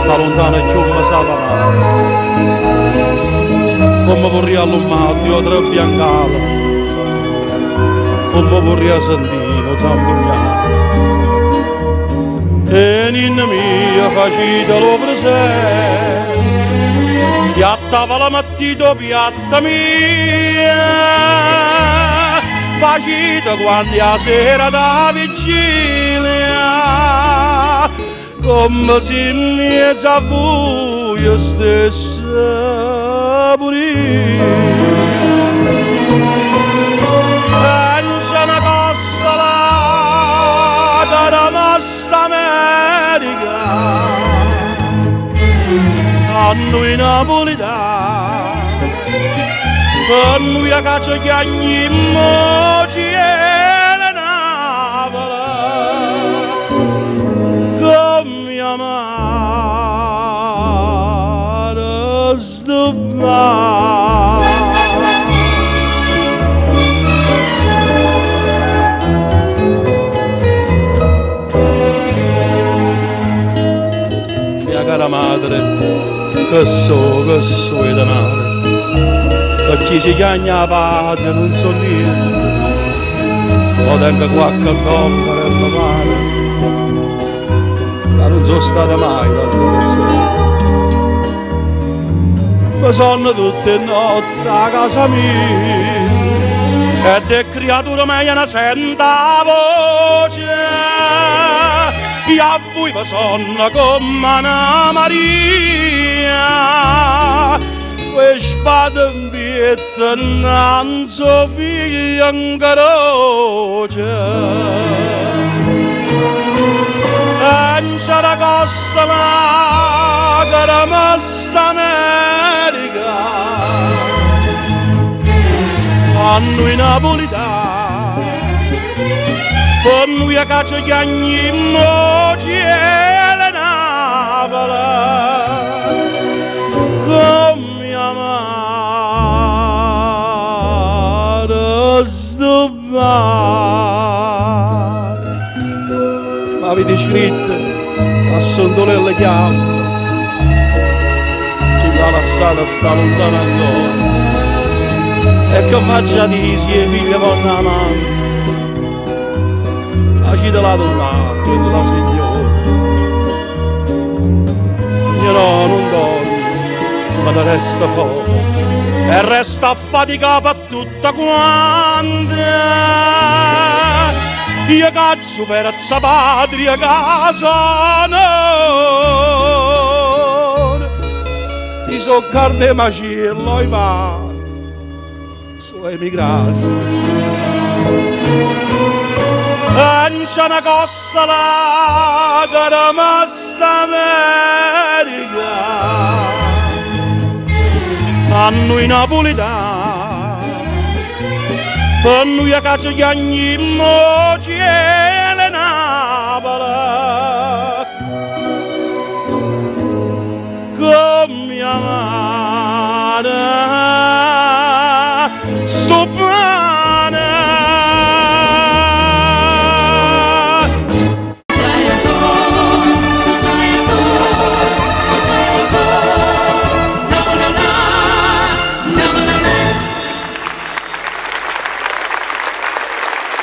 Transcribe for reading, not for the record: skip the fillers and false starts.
sta lontana e chiunque sa parlare. Come vorrei all'ummato, io tre biancale, come vorrei sentire zambugliare. E ninna mia facitelo presente, piattava la mattina piatta mia, facita quando la sera da vigilia, come se in mezzo a buio stessa pure. E non c'è una cosa là che rimasta America, a noi napolitani, per noi a caccia che ogni moci è la Napoli, come amare sto mare. Mia cara madre, che so è da mare, per chi si chiama padre non so niente, o tengo qualche tomba per la mare, ma non sono stata mai da persone. Ma sono tutte notti a casa mia, e de creatura mia ne sento la voce, e a voi mi sono come una Maria, que spada in pietta non so figlia in croce. E non c'è una cosa che rimasta America, a noi napolitani, per noi a caccia che ogni moci è la Napoli, come amare sto mare. Ma avete scritto a sondolelle chiamate, chi l'ha lasciata sta lontana ancora, e che faccia di si e figlia vanno amanti, facite la tornata della signora. Io no, non dormo, ma te resta fuori, e resta affaticata per tutta quanta. Io caccio per la patria casa non, ti so carne macello i mani, sono emigrati. E non c'è una cosa là che rimasta America, a noi napolitani, per noi a caccia che ogni moci è la Napoli, come amare